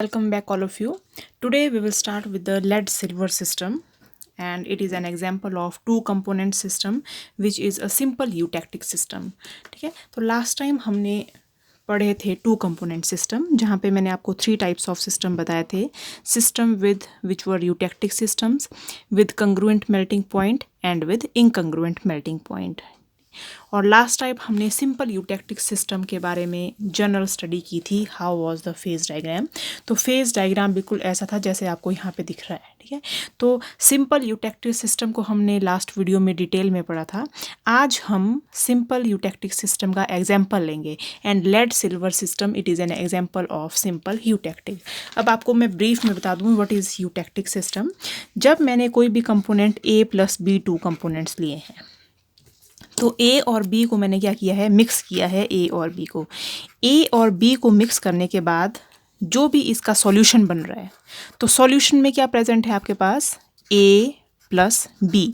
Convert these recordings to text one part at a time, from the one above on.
Welcome back all of you. Today we will start with the lead silver system, and it is an example of two component system which is a simple eutectic system. ठीक है, तो last time हमने पढ़े थे to component system जहाँ पे मैंने आपको थ्री टाइप्स ऑफ सिस्टम बताए थे. System with which were eutectic systems, with congruent melting point and with incongruent melting point. और लास्ट टाइम हमने सिंपल यूटेक्टिक सिस्टम के बारे में जनरल स्टडी की थी. How was the phase diagram. तो फेज डायग्राम बिल्कुल ऐसा था जैसे आपको यहाँ पे दिख रहा है. ठीक है, तो सिंपल यूटेक्टिक सिस्टम को हमने लास्ट वीडियो में डिटेल में पढ़ा था. आज हम सिंपल यूटेक्टिक सिस्टम का एग्जाम्पल लेंगे and lead silver system it is an example of simple eutectic. अब आपको मैं ब्रीफ में बता दूँ व्हाट इज़ यूटेक्टिक सिस्टम. जब मैंने कोई भी component A + B two components लिए हैं तो A और B को मैंने क्या किया है, मिक्स किया है. A और B को मिक्स करने के बाद जो भी इसका सॉल्यूशन बन रहा है, तो सॉल्यूशन में क्या प्रेजेंट है आपके पास, A + B.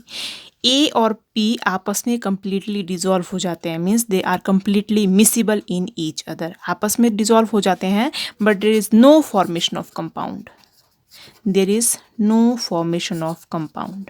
A और P आपस में कंप्लीटली डिजॉल्व हो जाते हैं, means they are completely miscible in each other. आपस में डिजॉल्व हो जाते हैं but there is no formation of compound.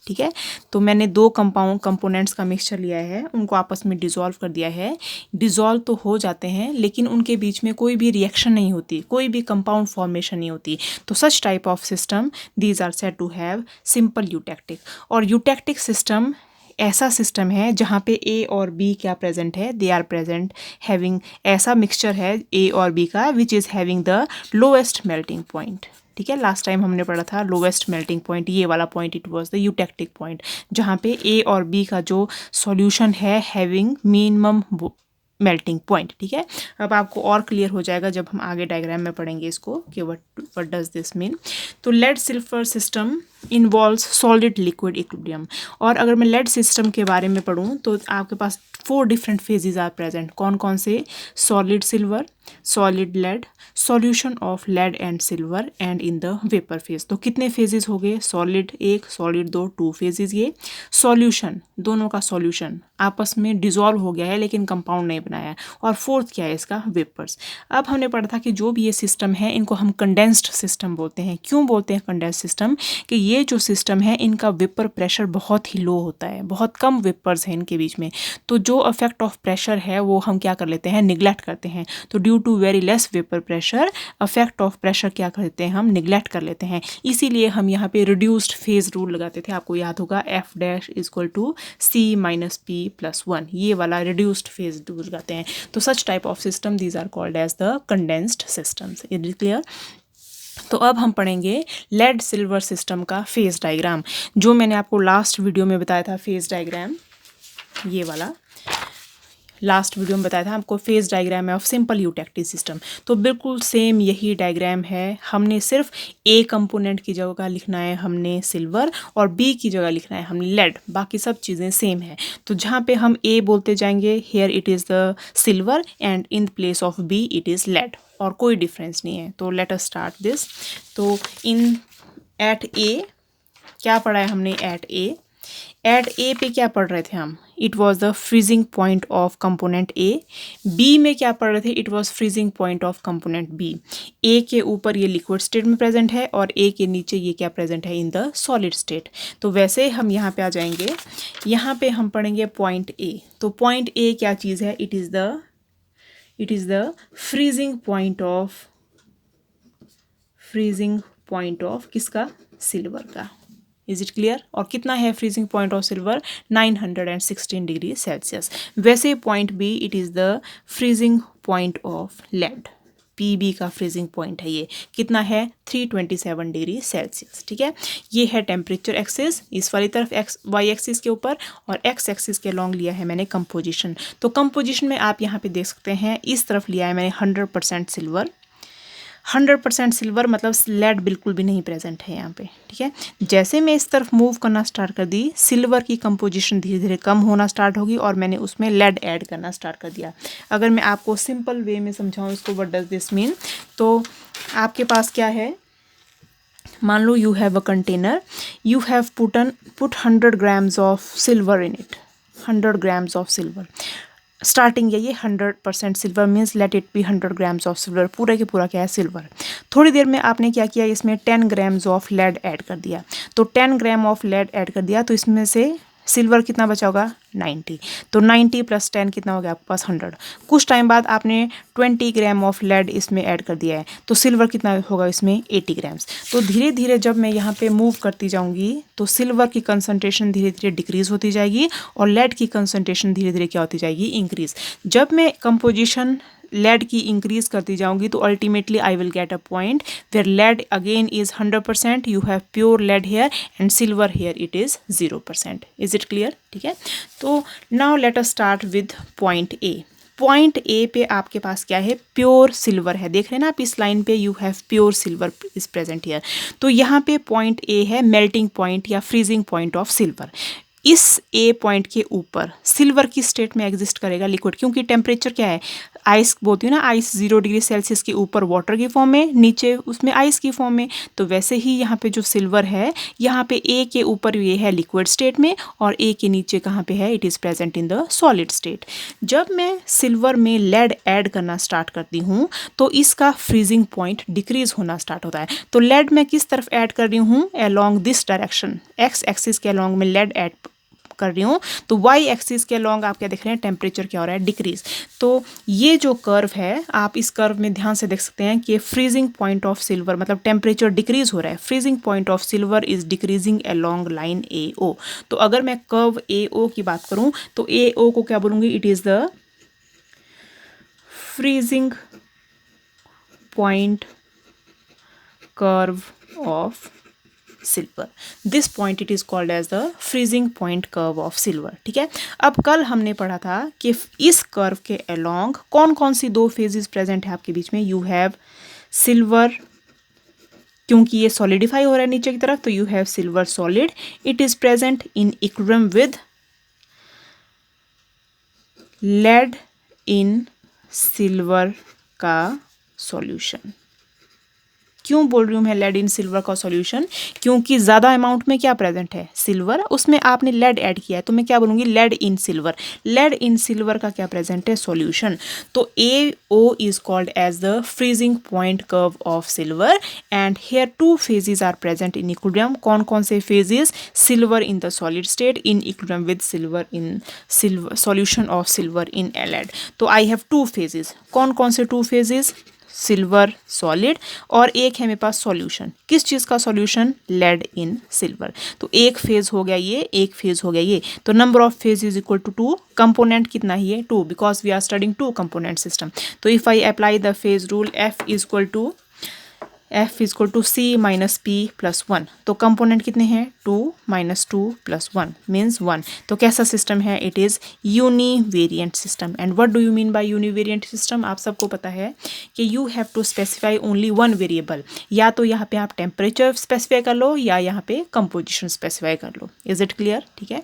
ठीक है, तो मैंने दो कंपोनेंट्स का मिक्सचर लिया है, उनको आपस में डिज़ोल्व कर दिया है. डिज़ोल्व तो हो जाते हैं लेकिन उनके बीच में कोई भी रिएक्शन नहीं होती, कोई भी कंपाउंड फॉर्मेशन नहीं होती. तो such type of system these are said to have simple eutectic. और यूटेक्टिक सिस्टम ऐसा सिस्टम है जहाँ पे A और B क्या प्रेजेंट है, दे आर प्रेजेंट हैविंग, ऐसा मिक्सचर है A और B का which is having the lowest melting point. ठीक है, लास्ट टाइम हमने पढ़ा था लोवेस्ट मेल्टिंग पॉइंट, ये वाला point it was the eutectic point, जहाँ पे A और B का जो सॉल्यूशन है हैविंग मिनिमम मेल्टिंग पॉइंट. ठीक है, अब आपको और क्लियर हो जाएगा जब हम आगे डायग्राम में पढ़ेंगे इसको कि व्हाट डज दिस मीन. तो lead silver system involves solid liquid equilibrium. और अगर मैं लेड सिस्टम के बारे में पढ़ूँ तो आपके पास 4 डिफरेंट फेजेस आर प्रेजेंट. कौन कौन से, solid silver, solid lead, solution of lead and silver and in the vapour phase. तो कितने फेजेस हो गए, सॉलिड 1, सॉलिड 2, 2 फेजेस. ये सॉल्यूशन, दोनों का सॉल्यूशन आपस में डिजॉल्व हो गया है लेकिन कंपाउंड नहीं बनाया है. और फोर्थ क्या है इसका, वेपर्स. अब हमने पढ़ा था कि जो भी ये सिस्टम है इनको हम कंडेंस्ड सिस्टम बोलते हैं. क्यों बोलते हैं कंडेंस्ड सिस्टम, कि ये जो सिस्टम है इनका वेपर प्रेशर बहुत ही लो होता है, बहुत कम वेपर्स हैं इनके बीच में. तो जो इफेक्ट ऑफ प्रेशर है वो हम क्या कर लेते हैं, निगलेक्ट करते हैं. तो due to very less vapour pressure effect of pressure क्या करते हैं, हम निगलेक्ट कर लेते हैं. इसीलिए हम यहाँ पे रिड्यूस्ड फेज रूल लगाते थे, आपको याद होगा, F' = C - P + 1, ये वाला रिड्यूस्ड फेज रूल लगाते हैं. तो such type of system these are called as the condensed systems. It is clear. तो अब हम पढ़ेंगे लेड सिल्वर सिस्टम का फेज डायग्राम, जो मैंने आपको लास्ट वीडियो में बताया था. फेज डायग्राम ये वाला लास्ट वीडियो में बताया था आपको, फेज डायग्राम है ऑफ सिंपल यूटेक्टिक सिस्टम. तो बिल्कुल सेम यही डायग्राम है, हमने सिर्फ A कंपोनेंट की जगह लिखना है हमने सिल्वर और B की जगह लिखना है हमने लेड, बाकी सब चीज़ें सेम है. तो जहाँ पे हम A बोलते जाएंगे, here it is the silver and in place of B it is lead, और कोई डिफरेंस नहीं है. तो लेट अस स्टार्ट दिस. तो एट A क्या पढ़ा है हमने, एट A पे क्या पढ़ रहे थे हम, it was the freezing point of component A. B में क्या पढ़ रहे थे, it was freezing point of component B. A के ऊपर ये लिक्विड स्टेट में प्रेजेंट है और A के नीचे ये क्या प्रेजेंट है, इन द सॉलिड स्टेट. तो वैसे हम यहाँ पे आ जाएंगे, यहाँ पे हम पढ़ेंगे पॉइंट A. तो पॉइंट A क्या चीज़ है, it is the freezing point of किसका, सिल्वर का. Is it clear. और कितना है freezing point of silver, 916 degree Celsius. वैसे point B it is the freezing point of lead. PB का फ्रीजिंग पॉइंट है ये, कितना है, 327 डिग्री सेल्सियस. ठीक है, ये है टेम्परेचर एक्सिस, इस वाली तरफ Y एक्सिस के ऊपर, और X एक्सिस के लॉन्ग लिया है मैंने कंपोजिशन. तो कंपोजिशन में आप यहाँ पे देख सकते हैं, इस तरफ लिया है मैंने 100% सिल्वर. 100% सिल्वर मतलब लेड बिल्कुल भी नहीं प्रेजेंट है यहाँ पे. ठीक है, जैसे मैं इस तरफ मूव करना स्टार्ट कर दी, सिल्वर की कंपोजिशन धीरे धीरे कम होना स्टार्ट होगी और मैंने उसमें लेड ऐड करना स्टार्ट कर दिया. अगर मैं आपको सिंपल वे में समझाऊँ इसको, व्हाट डज दिस मीन, तो आपके पास क्या है, मान लो you have a container, you have put 100 grams of silver in it, 100 grams of silver. Starting ये 100% silver means let it be 100 grams of silver, पूरा के पूरा क्या है सिल्वर। थोड़ी देर में आपने क्या किया, इसमें 10 ग्राम्स ऑफ लेड ऐड कर दिया, तो 10 ग्राम ऑफ लेड ऐड कर दिया, तो इसमें से सिल्वर कितना बचा होगा 90, तो 90 + 10 कितना हो गया आपके पास 100। कुछ टाइम बाद आपने 20 ग्राम ऑफ लेड इसमें ऐड कर दिया है, तो सिल्वर कितना होगा इसमें 80 ग्राम्स। तो धीरे धीरे जब मैं यहाँ पे मूव करती जाऊँगी तो सिल्वर की कंसंट्रेशन धीरे धीरे डिक्रीज होती जाएगी और लेड की कंसंट्रेशन धीरे धीरे क्या होती जाएगी, इंक्रीज। जब मैं कंपोजिशन लेड की इंक्रीज करती जाऊंगी तो ultimately I will get a point where lead again is 100%, you have pure lead here and silver here it is 0%। Is it clear? ठीक है, तो now let us start with point A. Point A पे आपके पास क्या है, pure silver है। देख रहे हैं ना आप इस लाइन पे, you have pure silver is present here. तो यहाँ पे पॉइंट ए है मेल्टिंग पॉइंट या फ्रीजिंग पॉइंट ऑफ सिल्वर। इस ए पॉइंट के ऊपर सिल्वर की स्टेट में एग्जिस्ट करेगा लिक्विड, क्योंकि टेम्परेचर क्या है, आइस बोलती हूँ ना, आइस 0 डिग्री सेल्सियस के ऊपर वाटर की फॉर्म में, नीचे उसमें आइस की फॉर्म में। तो वैसे ही यहाँ पे जो सिल्वर है, यहाँ पे ए के ऊपर ये है लिक्विड स्टेट में और ए के नीचे कहाँ पे है, it is present in the solid state. जब मैं सिल्वर में लेड ऐड करना स्टार्ट करती हूँ तो इसका फ्रीजिंग पॉइंट डिक्रीज होना स्टार्ट होता है। तो लेड मैं किस तरफ ऐड कर रही हूँ, along this direction, x axis के अलोंग में लेड ऐड कर रही हूँ। तो वाई एक्सिस के लॉन्ग आप क्या देख रहे हैं, टेम्परेचर क्या हो रहा है, डिक्रीज। तो ये जो कर्व है, आप इस कर्व में ध्यान से देख सकते हैं कि फ्रीजिंग पॉइंट ऑफ सिल्वर मतलब टेम्परेचर डिक्रीज हो रहा है, freezing point of silver is decreasing along line A O. तो अगर मैं कर्व ए ओ की बात करूं तो ए ओ को क्या बोलूंगी, it is the freezing point curve of silver. This point it is called as the freezing point curve of silver. ठीक है, अब कल हमने पढ़ा था कि इस कर्व के अलोंग कौन कौन सी दो फेजेस प्रेजेंट है आपके बीच में। यू हैव सिल्वर, क्योंकि ये सॉलिडिफाई हो रहा है नीचे की तरफ, तो you have silver solid, it is present in equilibrium with lead in silver का सॉल्यूशन। क्यों बोल रही हूँ मैं लेड इन सिल्वर का सॉल्यूशन, क्योंकि ज़्यादा अमाउंट में क्या प्रेजेंट है, सिल्वर, उसमें आपने लेड ऐड किया है, तो मैं क्या बोलूँगी, lead in silver. Lead in silver का क्या प्रेजेंट है, सॉल्यूशन। तो A O is called as the freezing point curve of silver and here 2 phases are present in equilibrium. कौन कौन से phases, silver in the solid state in equilibrium with silver in silver solution of silver in lead. तो I have 2 phases. कौन कौन से 2 phases, silver solid और एक है मेरे पास सॉल्यूशन, किस चीज़ का सॉल्यूशन, लेड इन सिल्वर। तो एक फेज हो गया ये, एक फेज हो गया ये। तो number of phase is equal to 2, component कितना ही है 2, because we are studying 2 component system. तो if I apply the phase rule, F is equal to C minus P plus 1। तो कंपोनेंट कितने हैं, 2 - 2 + 1 मीन्स 1। तो कैसा सिस्टम है, it is univariant system. And what do you mean by univariant system, आप सबको पता है कि you have to specify only 1 variable. या तो यहाँ पे आप टेम्परेचर स्पेसिफाई कर लो या यहाँ पे कंपोजिशन स्पेसिफाई कर लो। Is it clear? ठीक है,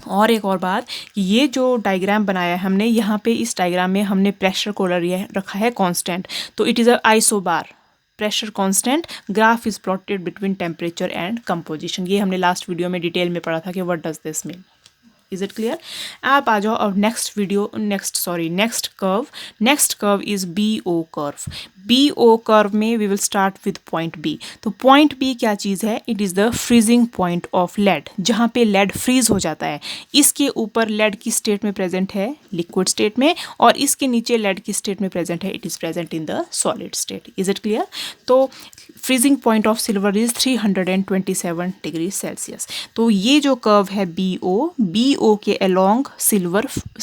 और एक और बात, ये जो डायग्राम बनाया है हमने, यहाँ पे इस डायग्राम में हमने प्रेशर को रखा है कांस्टेंट। तो it is a isobar, pressure constant, graph is plotted between temperature and composition. ये हमने लास्ट वीडियो में डिटेल में पढ़ा था कि what does this mean. Is it clear? आप आ जाओ अब next curve is B O curve. B O curve में we will start with point B. तो पॉइंट बी क्या चीज़ है, it is the freezing point of lead, जहाँ पे लेड फ्रीज हो जाता है। इसके ऊपर लेड की स्टेट में प्रेजेंट है, लिक्विड स्टेट में, और इसके नीचे लेड की स्टेट में प्रेजेंट है, it is present in the solid state. Is it clear? तो freezing point of silver is 327 degree Celsius. तो ये जो कर्व है बी ओ के अलोंग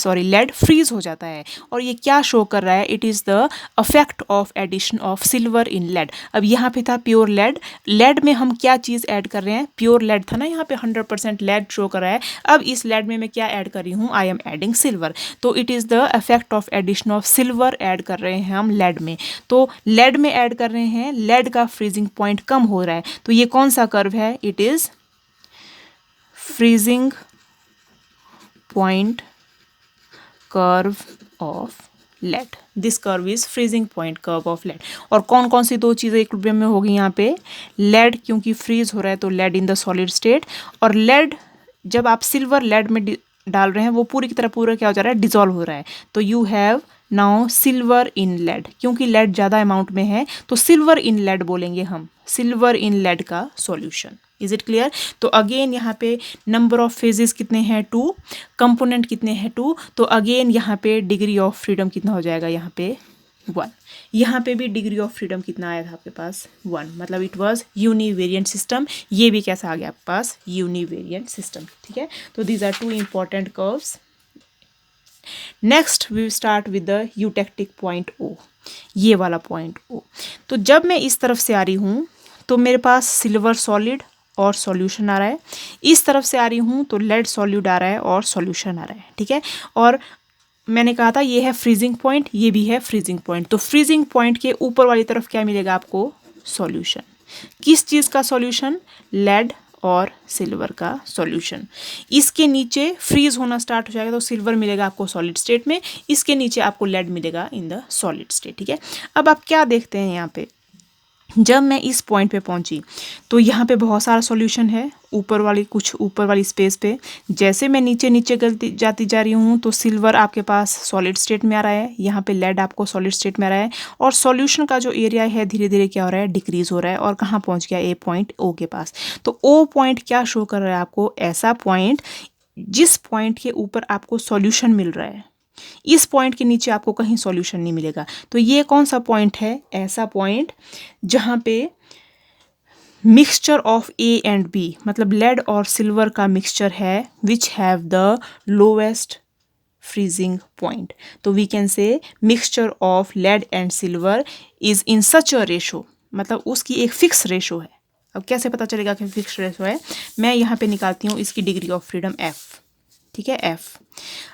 लेड फ्रीज हो जाता है। और ये क्या शो कर रहा है, it is the affect of addition of silver in lead. अब यहाँ पे था प्योर लेड में हम क्या चीज़ ऐड कर रहे हैं, प्योर लेड था ना, यहाँ पे 100% लेड शो कर रहा है। अब इस लेड में मैं क्या ऐड कर रही हूँ, आई एम एडिंग सिल्वर। तो it is the effect of addition of silver add कर रहे हैं हम लेड में। तो लेड में ऐड कर रहे हैं, लेड का फ्रीजिंग पॉइंट कम हो रहा है। तो ये कौन सा कर्व है, it is freezing point curve of lead. This curve is freezing point curve of lead. और कौन कौन सी दो चीज़ें इक्विलिब्रियम में होगी यहाँ पे, लेड क्योंकि फ्रीज हो रहा है तो lead in the solid state, और लेड जब आप सिल्वर लेड में डाल रहे हैं वो पूरी की तरह पूरा क्या हो जा रहा है, डिजॉल्व हो रहा है। तो you have now silver in lead, क्योंकि लेड ज़्यादा अमाउंट में है तो सिल्वर इन लेड बोलेंगे हम, सिल्वर इन लेड का सॉल्यूशन। Is it clear? तो अगेन यहाँ पे नंबर ऑफ फेजेस कितने हैं, 2, कंपोनेंट कितने हैं, 2, तो अगेन यहाँ पे डिग्री ऑफ फ्रीडम कितना हो जाएगा, यहाँ पे 1। यहाँ पे भी डिग्री ऑफ फ्रीडम कितना आया था आपके पास, 1, मतलब इट वाज यूनिवेरिएंट सिस्टम। ये भी कैसा आ गया आपके पास, यूनिवेरिएंट सिस्टम। ठीक है, तो these are 2 important curves. Next we start with the eutectic point O, ये वाला पॉइंट ओ। तो जब मैं इस तरफ से आ रही हूँ तो मेरे पास सिल्वर सॉलिड और सॉल्यूशन आ रहा है, इस तरफ से आ रही हूँ तो लेड सॉल्यूट आ रहा है और सॉल्यूशन आ रहा है। ठीक है, और मैंने कहा था ये है फ्रीजिंग पॉइंट, ये भी है फ्रीजिंग पॉइंट। तो फ्रीजिंग पॉइंट के ऊपर वाली तरफ क्या मिलेगा आपको, सॉल्यूशन। किस चीज़ का सॉल्यूशन, लेड और सिल्वर का सॉल्यूशन। इसके नीचे फ्रीज होना स्टार्ट हो जाएगा तो सिल्वर मिलेगा आपको सॉलिड स्टेट में, इसके नीचे आपको लेड मिलेगा इन द सॉलिड स्टेट। ठीक है, अब आप क्या देखते हैं यहाँ पे, जब मैं इस पॉइंट पे पहुंची तो यहाँ पे बहुत सारा सॉल्यूशन है ऊपर वाली स्पेस पे। जैसे मैं नीचे नीचे जाती जा रही हूँ तो सिल्वर आपके पास सॉलिड स्टेट में आ रहा है, यहाँ पे लेड आपको सॉलिड स्टेट में आ रहा है, और सॉल्यूशन का जो एरिया है धीरे धीरे क्या हो रहा है, डिक्रीज हो रहा है, और कहाँ पहुँच गया, ए पॉइंट ओ के पास। तो ओ पॉइंट क्या शो कर रहा है आपको, ऐसा पॉइंट जिस पॉइंट के ऊपर आपको सॉल्यूशन मिल रहा है, इस पॉइंट के नीचे आपको कहीं सॉल्यूशन नहीं मिलेगा। तो ये कौन सा पॉइंट है, ऐसा पॉइंट जहाँ पे mixture of A and B, मतलब लेड और सिल्वर का मिक्सचर है, which have the lowest freezing point. तो we can say mixture of lead and silver is in such a ratio, मतलब उसकी एक फिक्स रेशो है। अब कैसे पता चलेगा कि फिक्स रेशो है, मैं यहाँ पे निकालती हूँ इसकी डिग्री ऑफ फ्रीडम एफ। ठीक है, एफ।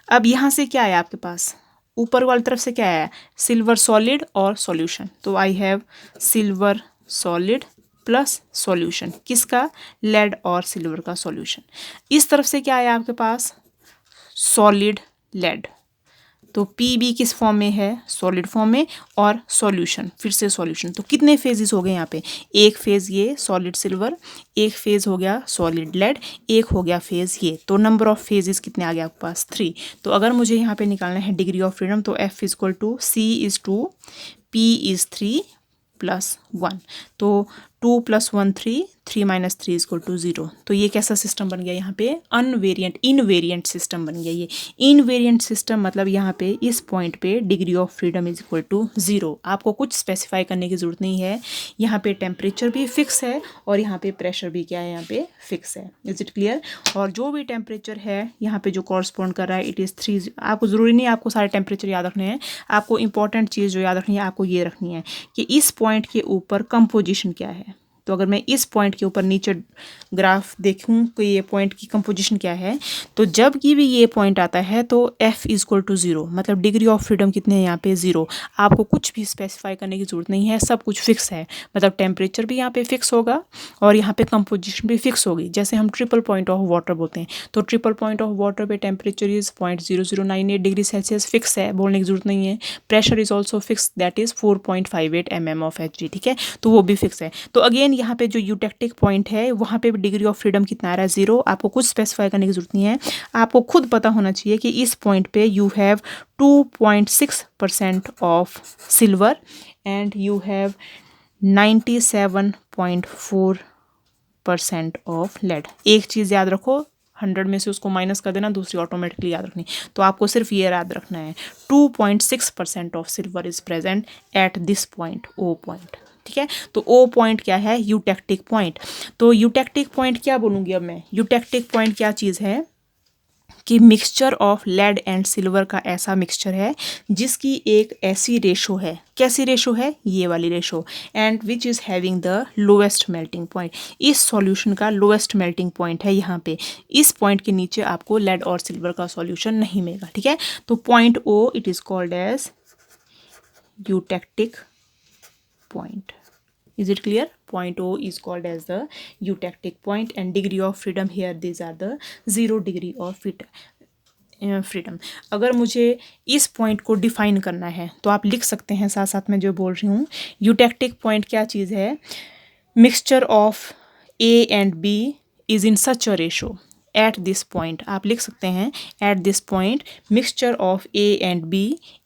अब यहाँ से क्या आया आपके पास, ऊपर वाली तरफ से क्या आया, सिल्वर सॉलिड और सॉल्यूशन। तो I have silver solid plus solution, किसका, लेड और सिल्वर का सॉल्यूशन। इस तरफ से क्या आया आपके पास, सॉलिड लेड। तो पी बी किस फॉर्म में है, सॉलिड फॉर्म में, और सॉल्यूशन फिर से सॉल्यूशन। तो कितने फेजेस हो गए यहाँ पे, एक फेज ये सॉलिड सिल्वर, एक फेज हो गया सॉलिड लेड, एक हो गया फेज ये। तो नंबर ऑफ फेजेस कितने आ गए आपके पास, 3। तो अगर मुझे यहाँ पे निकालना है डिग्री ऑफ फ्रीडम, तो F is equal to C is 2, P is 3 plus 1। तो 2 + 1 3, 3 - 3 = 0। तो ये कैसा सिस्टम बन गया, यहाँ पे अनवेरिएंट इनवेरिएंट सिस्टम बन गया। ये इनवेरिएंट सिस्टम मतलब यहाँ पे इस पॉइंट पे degree of freedom is equal to 0। आपको कुछ स्पेसिफाई करने की ज़रूरत नहीं है, यहाँ पे टेम्परेचर भी फिक्स है और यहाँ पे प्रेशर भी क्या है, यहाँ पे फिक्स है। Is it clear? और जो भी टेम्परेचर है यहाँ पे जो कॉरस्पॉन्ड कर रहा है, इट इज़ 3। आपको ज़रूरी नहीं है आपको सारे टेम्परेचर याद रखने हैं, आपको इंपॉर्टेंट चीज़ जो याद रखनी है आपको ये रखनी है कि इस पॉइंट के ऊपर कंपोजिशन क्या है। तो अगर मैं इस पॉइंट के ऊपर नीचे ग्राफ देखूं कि ये पॉइंट की कंपोजिशन क्या है, तो जब की भी ये पॉइंट आता है तो f इज इक्वल टू 0, मतलब डिग्री ऑफ फ्रीडम कितने हैं यहाँ पे, 0। आपको कुछ भी स्पेसिफाई करने की ज़रूरत नहीं है, सब कुछ फिक्स है। मतलब टेम्परेचर भी यहाँ पे फिक्स होगा और यहाँ पे कंपोजिशन भी फिक्स होगी। जैसे हम ट्रिपल पॉइंट ऑफ वाटर बोलते हैं, तो ट्रिपल पॉइंट ऑफ वाटर पे temperature is 0.0098 degree Celsius fix है, बोलने की ज़रूरत नहीं है। Pressure is also fix, that is 4.58 mm of Hg। ठीक है, तो वो भी फिक्स है। तो अगेन यहाँ पे जो यूटेक्टिक पॉइंट है वहाँ पे डिग्री ऑफ फ्रीडम कितना आ रहा है, 0। आपको कुछ स्पेसिफाई करने की जरूरत नहीं है, आपको खुद पता होना चाहिए कि इस पॉइंट पे you have 2.6% of silver and you have 97.4% of lead. एक चीज़ याद रखो, 100 में से उसको माइनस कर देना, दूसरी ऑटोमेटिकली याद रखनी। तो आपको सिर्फ ये याद रखना है, 2.6% of silver is present at this point, O point. ठीक है, तो ओ पॉइंट क्या है, यूटेक्टिक पॉइंट। तो यूटेक्टिक पॉइंट क्या बोलूँगी अब मैं, यूटेक्टिक पॉइंट क्या चीज़ है कि mixture of lead and silver का ऐसा मिक्सचर है जिसकी एक ऐसी रेशो है, कैसी रेशो है, ये वाली ratio, and which is having the lowest melting point. इस सॉल्यूशन का लोएस्ट मेल्टिंग पॉइंट है यहाँ पे, इस पॉइंट के नीचे आपको लेड और सिल्वर का सॉल्यूशन नहीं मिलेगा। ठीक है, तो point O it is called as eutectic point. Is it clear? Point O is called as the eutectic point, and degree of freedom here, these are the 0 degree of freedom. अगर मुझे इस point को define करना है तो आप लिख सकते हैं साथ साथ में जो बोल रही हूँ। यूटेक्टिक पॉइंट क्या चीज़ है, mixture of A and B is in such a ratio, at this point, आप लिख सकते हैं at this point mixture of A and B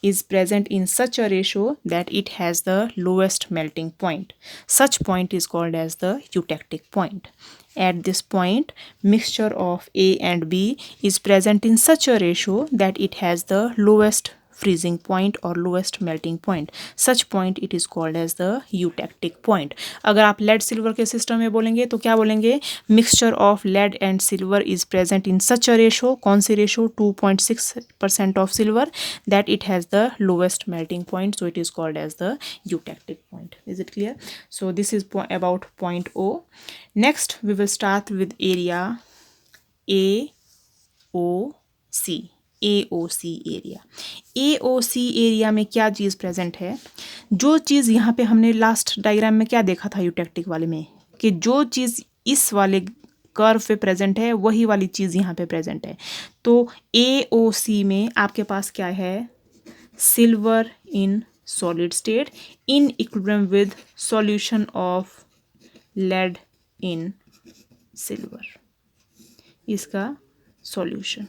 is present in such a ratio that it has the lowest melting point. Such point is called as the eutectic point. At this point, mixture of A and B is present in such a ratio that it has the lowest freezing point or lowest melting point. Such point it is called as the eutectic point. अगर आप lead silver के system में बोलेंगे तो क्या बोलेंगे, mixture of lead and silver is present in such a ratio, कौन सी ratio, 2.6% of silver, that it has the lowest melting point, so it is called as the eutectic point. Is it clear? So this is about point O. Next we will start with area AOC. AOC area, AOC area में क्या चीज़ present है, जो चीज़ यहाँ पे हमने last diagram में क्या देखा था यूटेक्टिक वाले में, कि जो चीज़ इस वाले कर्व पे प्रेजेंट है वही वाली चीज़ यहाँ पे प्रेजेंट है। तो AOC में आपके पास क्या है, silver in solid state in equilibrium with solution of lead in silver, इसका solution.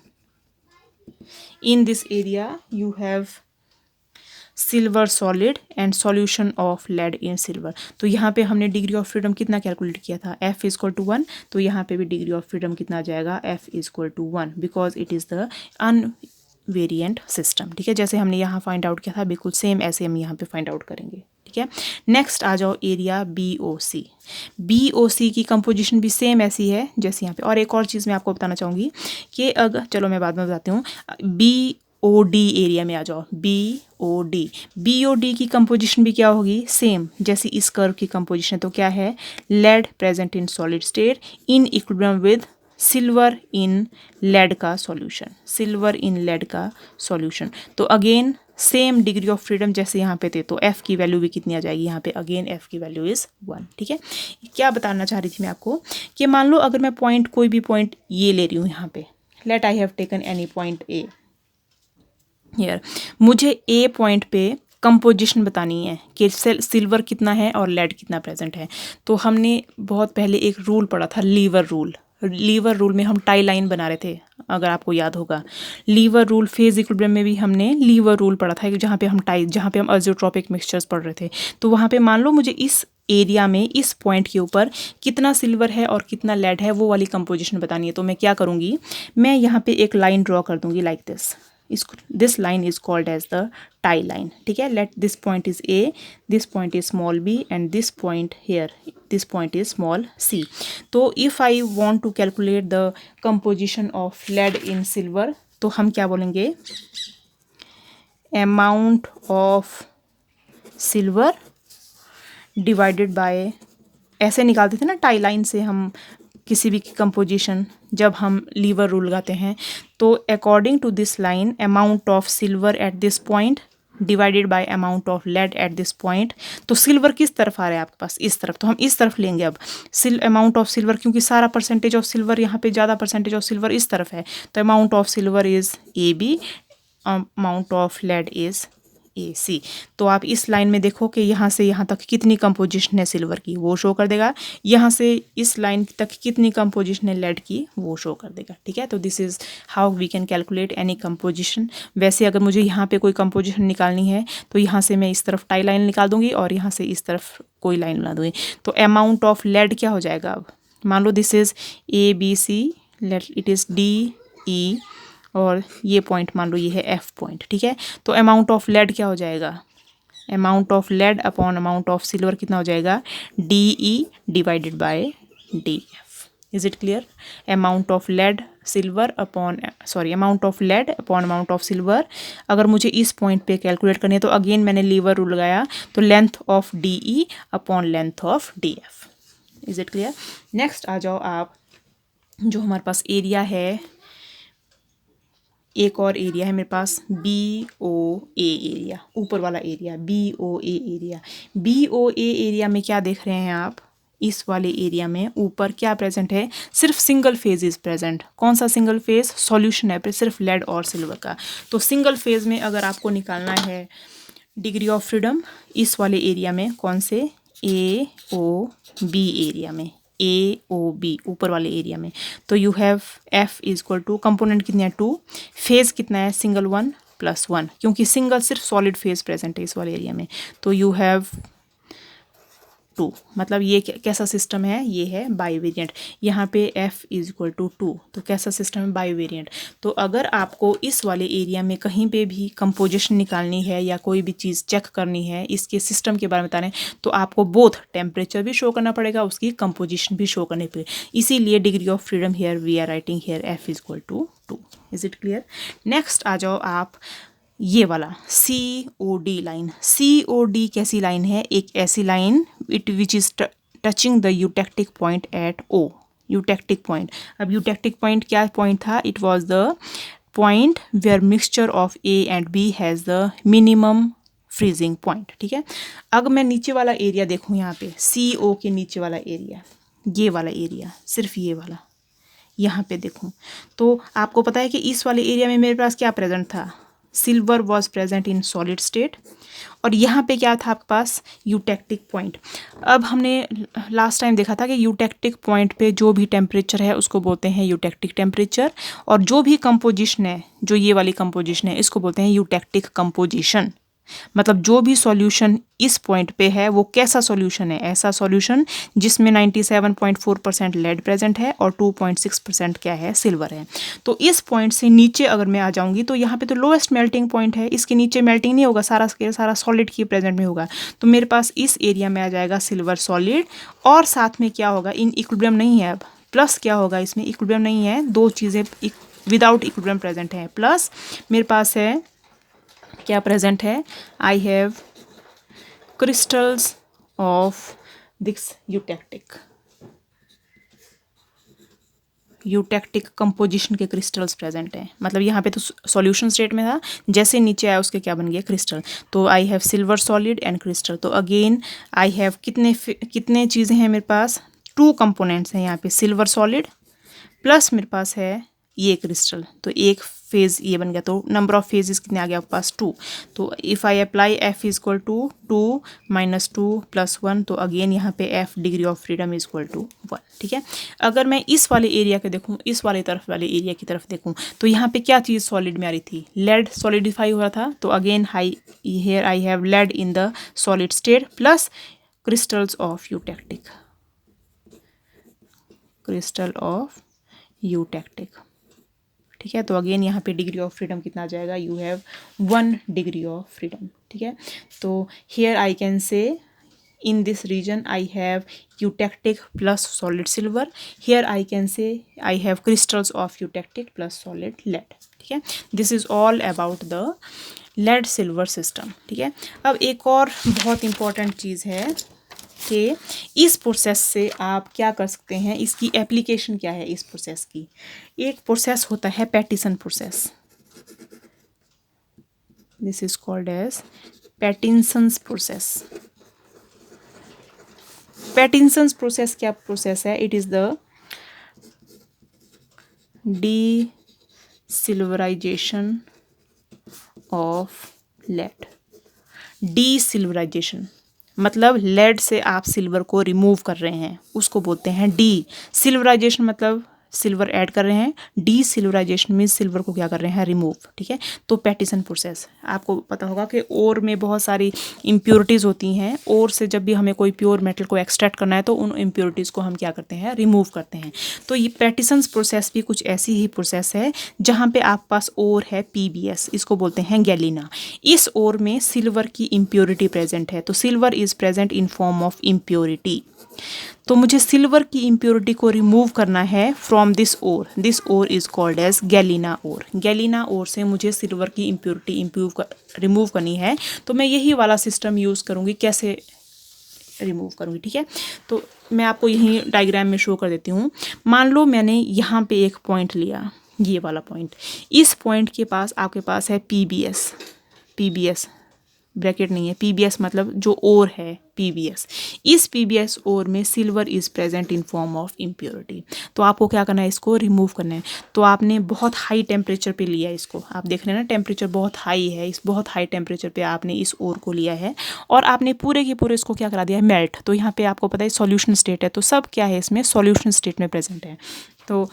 In this area you have silver solid and solution of lead in silver. तो यहाँ पे हमने डिग्री ऑफ फ्रीडम कितना कैलकुलेट किया था, F इज इक्वल टू 1, तो यहाँ पे भी डिग्री ऑफ फ्रीडम कितना आ जाएगा, F is equal to 1, because it is the invariant system. ठीक है, जैसे हमने यहाँ फाइंड आउट किया था बिल्कुल सेम ऐसे हम यहाँ पे फाइंड आउट करेंगे। ठीक है, नेक्स्ट आ जाओ एरिया BOC। BOC की कंपोजिशन भी सेम ऐसी है जैसे यहाँ पे। और एक और चीज़ मैं आपको बताना चाहूँगी कि अगर, चलो मैं बाद में बताती हूँ, BOD एरिया में आ जाओ। BOD की कंपोजिशन भी क्या होगी, सेम जैसी इस कर्व की कंपोजिशन। तो क्या है, lead present in solid state in equilibrium with silver in lead का सॉल्यूशन, सिल्वर इन लेड का सॉल्यूशन। तो again same degree of freedom जैसे यहाँ पे थे, तो F की वैल्यू भी कितनी आ जाएगी यहाँ पे, अगेन F की वैल्यू इज़ 1। ठीक है, क्या बताना चाह रही थी मैं आपको कि मान लो अगर मैं पॉइंट, कोई भी पॉइंट ये ले रही हूँ यहाँ पे, let I have taken any point A here, मुझे A पॉइंट पे कंपोजिशन बतानी है कि सिल्वर कितना है और लेड कितना प्रेजेंट है। तो हमने बहुत पहले एक रूल पढ़ा था, लीवर रूल। लीवर रूल में हम टाई लाइन बना रहे थे, अगर आपको याद होगा। लीवर रूल, फेज इक्विलिब्रियम में भी हमने लीवर रूल पढ़ा था, जहाँ पे हम अज़ोट्रोपिक मिक्सचर्स पढ़ रहे थे। तो वहाँ पे मान लो मुझे इस एरिया में, इस पॉइंट के ऊपर कितना सिल्वर है और कितना लेड है, वो वाली कंपोजिशन बतानी है। तो मैं क्या करूँगी, मैं यहाँ पे एक लाइन ड्रॉ कर दूँगी like this line is called as the tie line. ठीक है, let this point is A, this point is small b and this point here, this point is small c। तो if I want to calculate the composition of lead in silver, तो हम क्या बोलेंगे, amount of silver divided by, ऐसे निकालते थे ना tie line से हम किसी भी कंपोजिशन, जब हम लीवर रूल लगाते हैं। तो according to this line, amount of silver at this point divided by amount of lead at this point. तो सिल्वर किस तरफ आ रहा है आपके पास, इस तरफ, तो हम इस तरफ लेंगे अब अमाउंट ऑफ सिल्वर, क्योंकि सारा परसेंटेज ऑफ सिल्वर यहाँ पे, ज़्यादा परसेंटेज ऑफ सिल्वर इस तरफ है। तो amount of silver is AB, amount of lead is AC। तो आप इस लाइन में देखो कि यहाँ से यहाँ तक कितनी कंपोजिशन है सिल्वर की, वो शो कर देगा। यहाँ से इस लाइन तक कितनी कंपोजिशन है लेड की, वो शो कर देगा। ठीक है, तो this is how we can calculate any composition. वैसे अगर मुझे यहाँ पे कोई कंपोजिशन निकालनी है तो यहाँ से मैं इस तरफ टाई लाइन निकाल दूंगी और यहाँ से इस तरफ कोई लाइन बना दूंगी। तो अमाउंट ऑफ लेड क्या हो जाएगा, अब मान लो this is ABC, let it is DE, और ये पॉइंट मान लो ये है F पॉइंट। ठीक है, तो अमाउंट ऑफ लेड क्या हो जाएगा, amount of lead upon amount of silver कितना हो जाएगा, DE divided by DF। Is it clear, amount of lead silver upon, sorry, amount of lead upon amount of silver. अगर मुझे इस पॉइंट पे कैलकुलेट करनी है तो अगेन मैंने लीवर रूल लगाया, तो length of DE upon length of DF। Is it clear, next आ जाओ आप, जो हमारे पास एरिया है, एक और एरिया है मेरे पास BOA एरिया, ऊपर वाला area BOA area. BOA area में क्या देख रहे हैं आप, इस वाले एरिया में ऊपर क्या प्रेजेंट है, सिर्फ सिंगल फेज इज प्रेजेंट। कौन सा सिंगल फेज, सॉल्यूशन है सिर्फ लेड और सिल्वर का। तो सिंगल फेज में अगर आपको निकालना है डिग्री ऑफ फ्रीडम, इस वाले एरिया में, कौन से, AOB एरिया में, AOB ऊपर वाले एरिया में। तो you have F is equal to component कितने हैं 2, फेज कितना है सिंगल 1 + 1 क्योंकि सिंगल सिर्फ सॉलिड फेज प्रेजेंट है इस वाले एरिया में। तो यू हैव 2 मतलब ये कैसा सिस्टम है, ये है बाईवेरिएंट। यहाँ पे F इज इक्वल टू 2 तो कैसा सिस्टम है बाईवेरिएंट। तो अगर आपको इस वाले एरिया में कहीं पे भी कंपोजिशन निकालनी है या कोई भी चीज़ चेक करनी है इसके सिस्टम के बारे में बताना है तो आपको बोथ टेम्परेचर भी शो करना पड़ेगा, उसकी कंपोजिशन भी शो करनी पड़ेगी। इसीलिए degree of freedom here we are writing here F is equal to 2। Is it clear? Next आ जाओ आप ये वाला COD लाइन। COD कैसी लाइन है? एक ऐसी line which is touching the eutectic point at O। Eutectic point, अब यूटेक्टिक पॉइंट क्या पॉइंट था? It was the point where mixture of A and B has the minimum freezing point. ठीक है, अगर मैं नीचे वाला एरिया देखूँ यहाँ पे CO के नीचे वाला एरिया, ये वाला एरिया, सिर्फ ये वाला यहाँ पे देखूँ तो आपको पता है कि इस वाले एरिया में मेरे पास क्या प्रेजेंट था? Silver was present in solid state और यहाँ पे क्या था आपके पास? Eutectic point. अब हमने लास्ट टाइम देखा था कि यूटेक्टिक पॉइंट पे जो भी टेम्परेचर है उसको बोलते हैं यूटेक्टिक टेम्परेचर और जो भी कंपोजिशन है, जो ये वाली कंपोजिशन है, इसको बोलते हैं यूटेक्टिक कंपोजिशन। मतलब जो भी सॉल्यूशन इस पॉइंट पे है वो कैसा सॉल्यूशन है? ऐसा सॉल्यूशन जिसमें 97.4% लेड प्रेजेंट है और 2.6% क्या है? सिल्वर है। तो इस पॉइंट से नीचे अगर मैं आ जाऊंगी तो यहाँ पे तो लोएस्ट मेल्टिंग पॉइंट है, इसके नीचे मेल्टिंग नहीं होगा, सारा सॉलिड की प्रेजेंट में होगा। तो मेरे पास इस एरिया में आ जाएगा सिल्वर सॉलिड और साथ में क्या होगा? इन इक्विलिब्रियम नहीं है, अब प्लस क्या होगा? इसमें इक्विलिब्रियम नहीं है, दो चीज़ें विदाउट इक्विलिब्रियम प्रेजेंट है। प्लस मेरे पास है क्या प्रेजेंट है? I have crystals of this eutectic composition के क्रिस्टल्स प्रेजेंट हैं। मतलब यहाँ पे तो सॉल्यूशन स्टेट में था, जैसे नीचे आया उसके क्या बन गया? क्रिस्टल। तो I have silver solid and crystal. तो अगेन आई हैव कितने चीज़ें हैं मेरे पास? 2 कंपोनेंट्स हैं यहाँ पे, सिल्वर सॉलिड प्लस मेरे पास है ये क्रिस्टल। तो एक फेज ये बन गया, तो नंबर ऑफ फेजेस कितने आ गया आपके पास? 2। तो if I apply F is equal to 2 - 2 + 1 तो अगेन यहाँ पे F degree of freedom is equal to 1। ठीक है, अगर मैं इस वाले एरिया के देखूँ, इस वाले तरफ वाले एरिया की तरफ देखूँ तो यहाँ पे क्या चीज़ सॉलिड में आ रही थी? लेड सॉलिडिफाई हुआ था। तो again here I have led in the solid state plus crystals of eutectic, crystal of eutectic. ठीक है, तो अगेन यहाँ पे डिग्री ऑफ फ्रीडम कितना आ जाएगा? You have 1 degree of freedom. ठीक है, तो here I can say in this region I have eutectic plus solid silver. Here I can say I have crystals of eutectic plus solid lead. ठीक है, this is all about the lead silver system. ठीक है, अब एक और बहुत important चीज़ है कि इस प्रोसेस से आप क्या कर सकते हैं, इसकी एप्लीकेशन क्या है इस प्रोसेस की। एक प्रोसेस होता है Pattinson process, this is called as Pattinson's process. Pattinson's process क्या प्रोसेस है? It is the desilverisation of lead. Desilverisation मतलब लेड से आप सिल्वर को रिमूव कर रहे हैं, उसको बोलते हैं डी सिल्वराइजेशन। मतलब सिल्वर ऐड कर रहे हैं, डी सिल्वराइजेशन मीन्स सिल्वर को क्या कर रहे हैं? रिमूव। ठीक है, तो पैटिसन प्रोसेस आपको पता होगा कि ओर में बहुत सारी इम्प्योरिटीज़ होती हैं। ओर से जब भी हमें कोई प्योर मेटल को एक्सट्रैक्ट करना है तो उन इम्प्योरिटीज़ को हम क्या करते हैं? रिमूव करते हैं। तो ये पैटिसन्स प्रोसेस भी कुछ ऐसी ही प्रोसेस है जहाँ पे आपके पास ओर है PBS, इसको बोलते हैं गैलिना। इस ओर में सिल्वर की इम्प्योरिटी प्रेजेंट है, तो silver is present in form of impurity. तो मुझे सिल्वर की इम्प्योरिटी को रिमूव करना है from this ore. This ore is called as galena ore. Galena ore से मुझे सिल्वर की इम्प्योरिटी रिमूव करनी है, तो मैं यही वाला सिस्टम यूज़ करूँगी। कैसे रिमूव करूँगी? ठीक है, तो मैं आपको यही डायग्राम में शो कर देती हूँ। मान लो मैंने यहाँ पे एक पॉइंट लिया, ये वाला पॉइंट। इस पॉइंट के पास आपके पास है PBS ब्रैकेट नहीं है, PBS मतलब जो ओर है PBS, इस PBS ओर में silver is present in form of impurity. तो आपको क्या करना है, इसको रिमूव करना है। तो आपने बहुत हाई टेम्परेचर पे लिया है इसको, आप देख रहे हैं ना टेम्परेचर बहुत हाई है, इस बहुत हाई टेम्परेचर पे आपने इस ओर को लिया है और आपने पूरे के पूरे इसको क्या करा दिया है, मेल्ट। तो यहाँ पे आपको पता है सॉल्यूशन स्टेट है, तो सब क्या है इसमें सॉल्यूशन स्टेट में प्रेजेंट है। तो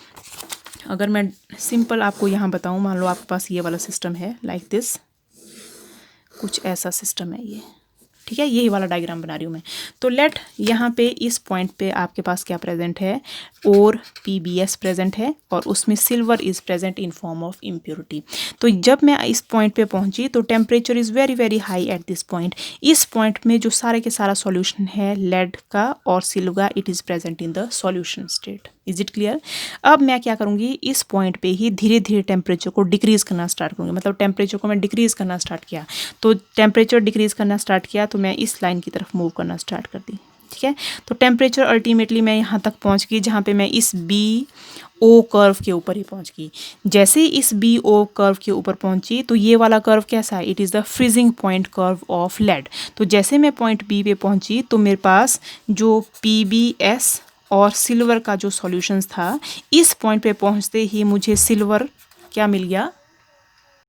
अगर मैं सिंपल आपको यहाँ बताऊँ, मान लो आपके पास ये वाला सिस्टम है लाइक दिस, कुछ ऐसा सिस्टम है ये, ठीक है, यही वाला डायग्राम बना रही हूँ मैं। तो लेट यहाँ पे इस पॉइंट पे आपके पास क्या प्रेजेंट है, और PBS प्रेजेंट है और उसमें silver is present in form of impurity. तो जब मैं इस पॉइंट पे पहुंची तो temperature is very very high at this point. इस पॉइंट में जो सारे के सारा सॉल्यूशन है लेड का और सिल्वर का, it is present in the solution state. Is it clear? अब मैं क्या करूँगी, इस पॉइंट पे ही धीरे धीरे टेम्परेचर को डिक्रीज़ करना स्टार्ट करूँगी, मतलब टेम्परेचर को मैं डिक्रीज़ करना स्टार्ट किया। तो टेम्परेचर डिक्रीज़ करना स्टार्ट किया तो मैं इस लाइन की तरफ मूव करना स्टार्ट कर दी, ठीक है। तो टेम्परेचर अल्टीमेटली मैं यहाँ तक पहुँच गई जहाँ पे मैं इस BO कर्व के ऊपर ही पहुँच गई। जैसे ही इस BO कर्व के ऊपर पहुँची तो ये वाला कर्व कैसा है, it is the freezing point curve of lead. तो जैसे मैं पॉइंट B पे पहुँची तो मेरे पास जो PBS और सिल्वर का जो सॉल्यूशंस था, इस पॉइंट पे पहुँचते ही मुझे सिल्वर क्या मिल गया,